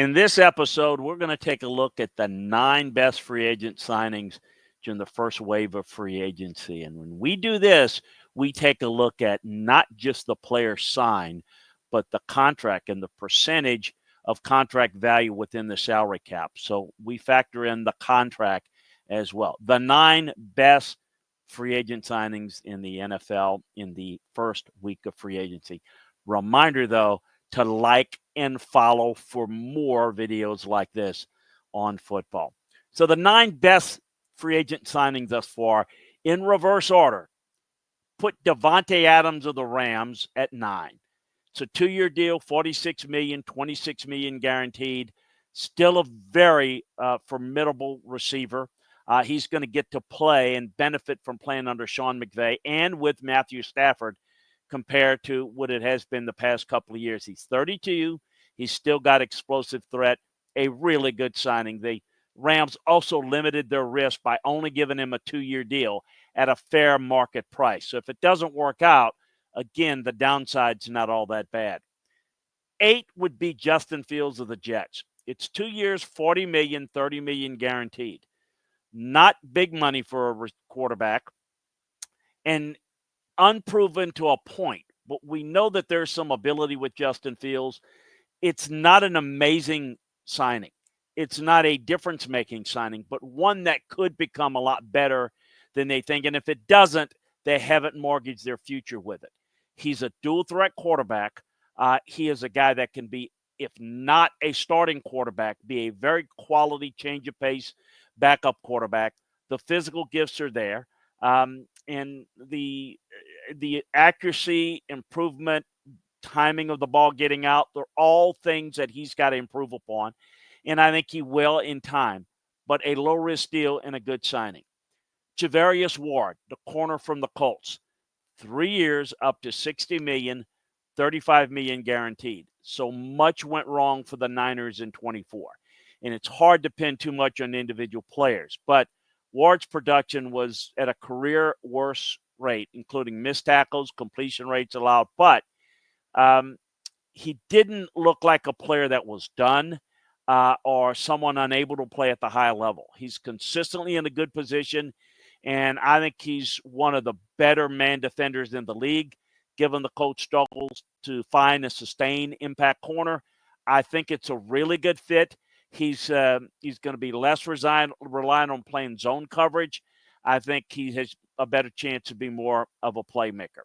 In this episode, we're going to take a look at the 9 best free agent signings during the first wave of free agency. And when we do this, we take a look at not just the player signed, but the contract and the percentage of contract value within the salary cap. So we factor in the contract as well. The 9 best free agent signings in the NFL in the first week of free agency. Reminder, though, to like and follow for more videos like this on football. So the 9 best free agent signings thus far in reverse order. Put Devontae Adams of the Rams at 9. It's a 2-year deal, $46 million, $26 million guaranteed. Still a very formidable receiver. He's going to get to play and benefit from playing under Sean McVay and with Matthew Stafford compared to what it has been the past couple of years. He's 32. He's still got explosive threat. A really good signing. The Rams also limited their risk by only giving him a 2-year deal at a fair market price. So if it doesn't work out, again, the downside's not all that bad. 8 would be Justin Fields of the Jets. It's 2 years, $40 million, $30 million guaranteed. Not big money for a quarterback and unproven to a point, but we know that there's some ability with Justin Fields. It's not an amazing signing. It's not a difference-making signing, but one that could become a lot better than they think. And if it doesn't, they haven't mortgaged their future with it. He's a dual-threat quarterback. He is a guy that can be, if not a starting quarterback, be a very quality change-of-pace backup quarterback. The physical gifts are there. And the accuracy, improvement, timing of the ball getting out, they're all things that he's got to improve upon. And I think he will in time. But a low-risk deal and a good signing. Javarius Ward, the corner from the Colts. 3 years, up to $60 million, $35 million guaranteed. So much went wrong for the Niners in 24. And it's hard to pin too much on individual players. But Ward's production was at a career worst rate, including missed tackles, completion rates allowed. But he didn't look like a player that was done or someone unable to play at the high level. He's consistently in a good position, and I think he's one of the better man defenders in the league. Given the coach struggles to find and sustain impact corner, I think it's a really good fit. He's going to be less reliant on playing zone coverage. I think he has a better chance to be more of a playmaker.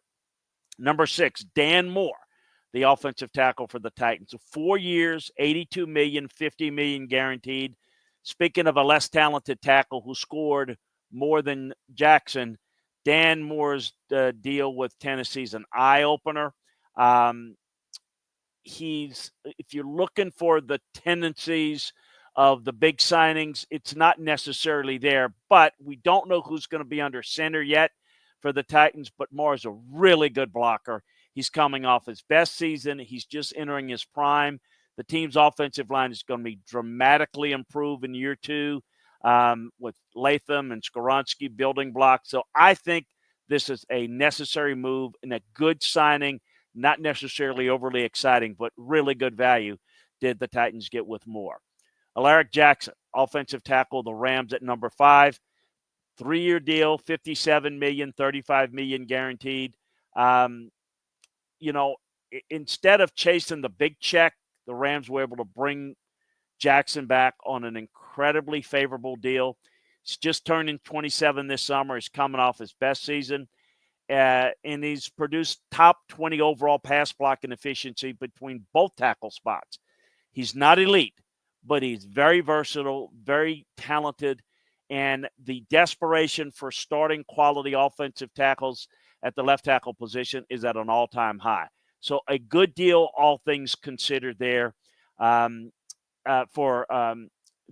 Number 6, Dan Moore, the offensive tackle for the Titans. 4 years, $82 million, $50 million guaranteed. Speaking of a less talented tackle who scored more than Jackson, Dan Moore's deal with Tennessee is an eye-opener. If you're looking for the tendencies of the big signings, it's not necessarily there, but we don't know who's going to be under center yet for the Titans, but Moore is a really good blocker. He's coming off his best season. He's just entering his prime. The team's offensive line is going to be dramatically improved in year 2 with Latham and Skoronski building blocks. So I think this is a necessary move and a good signing, not necessarily overly exciting, but really good value did the Titans get with Moore. Alaric Jackson, offensive tackle, the Rams at number 5. 3-year deal, $57 million, $35 million guaranteed. Instead of chasing the big check, the Rams were able to bring Jackson back on an incredibly favorable deal. He's just turning 27 this summer. He's coming off his best season. And he's produced top 20 overall pass blocking efficiency between both tackle spots. He's not elite, but he's very versatile, very talented, and the desperation for starting quality offensive tackles at the left tackle position is at an all-time high. So a good deal, all things considered there, for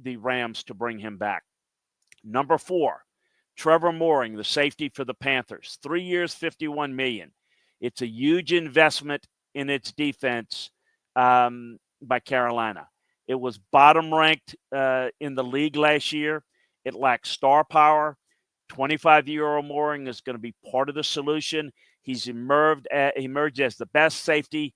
the Rams to bring him back. Number 4, Trevor Mooring, the safety for the Panthers. 3 years, $51 million. It's a huge investment in its defense by Carolina. It was bottom ranked in the league last year. It lacks star power. 25-year-old Mooring is going to be part of the solution. He's emerged as the best safety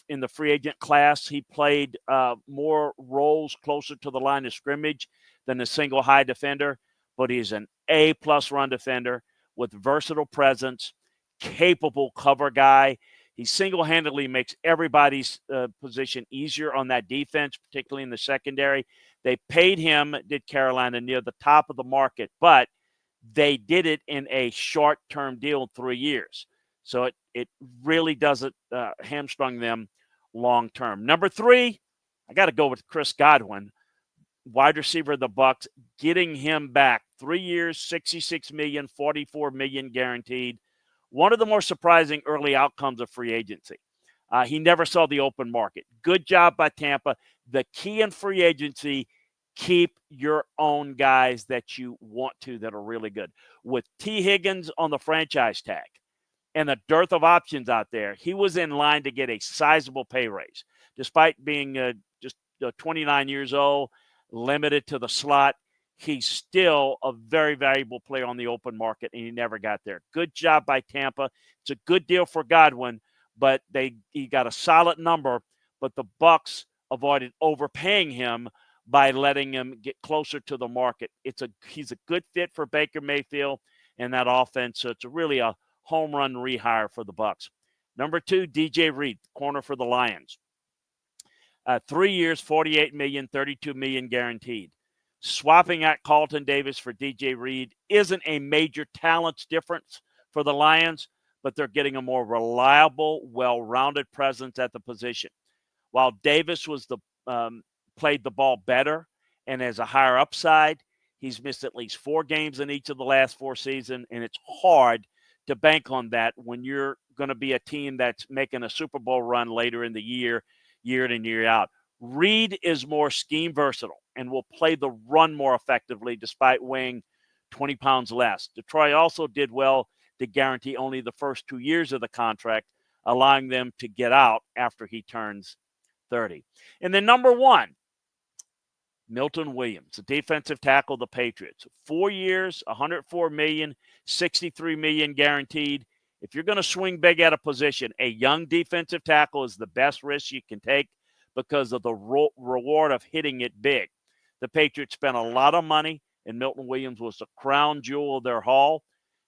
in the free agent class. He played more roles closer to the line of scrimmage than a single high defender, but he's an A-plus run defender with versatile presence, capable cover guy. He single-handedly makes everybody's position easier on that defense, particularly in the secondary. They paid him, did Carolina, near the top of the market, but they did it in a short-term deal, 3 years. So it really doesn't hamstrung them long-term. Number 3, I got to go with Chris Godwin, wide receiver of the Bucs, getting him back. 3 years, $66 million, $44 million guaranteed. One of the more surprising early outcomes of free agency. He never saw the open market. Good job by Tampa. The key in free agency, keep your own guys that you want to that are really good. With T. Higgins on the franchise tag and a dearth of options out there, he was in line to get a sizable pay raise. Despite being just 29 years old, limited to the slot, he's still a very valuable player on the open market, and he never got there. Good job by Tampa. It's a good deal for Godwin, but he got a solid number, but the Bucs avoided overpaying him by letting him get closer to the market. He's a good fit for Baker Mayfield and that offense, so it's really a home run rehire for the Bucs. Number 2, DJ Reed, corner for the Lions. 3 years, $48 million, $32 million guaranteed. Swapping out Carlton Davis for DJ Reed isn't a major talent difference for the Lions, but they're getting a more reliable, well-rounded presence at the position. While Davis played the ball better and has a higher upside, he's missed at least 4 games in each of the last 4 seasons, and it's hard to bank on that when you're going to be a team that's making a Super Bowl run later in the year in and year out. Reed is more scheme versatile and will play the run more effectively despite weighing 20 pounds less. Detroit also did well to guarantee only the first 2 years of the contract, allowing them to get out after he turns 30. And then number 1, Milton Williams, the defensive tackle of the Patriots. 4 years, $104 million, $63 million guaranteed. If you're going to swing big at a position, a young defensive tackle is the best risk you can take because of the reward of hitting it big. The Patriots spent a lot of money, and Milton Williams was the crown jewel of their haul.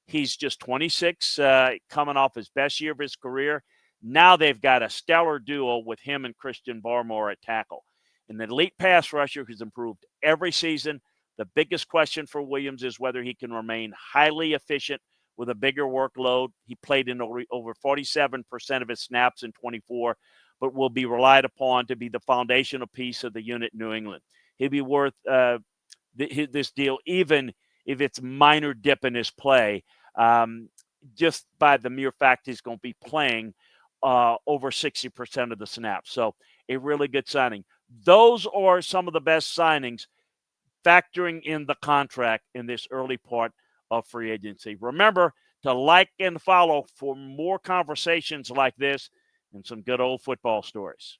He's just 26, coming off his best year of his career. Now they've got a stellar duo with him and Christian Barmore at tackle. An elite pass rusher who's improved every season. The biggest question for Williams is whether he can remain highly efficient with a bigger workload. He played in over 47% of his snaps in 24, but will be relied upon to be the foundational piece of the unit in New England. He'll be worth this deal, even if it's minor dip in his play, just by the mere fact he's going to be playing over 60% of the snaps. So a really good signing. Those are some of the best signings factoring in the contract in this early part of free agency. Remember to like and follow for more conversations like this and some good old football stories.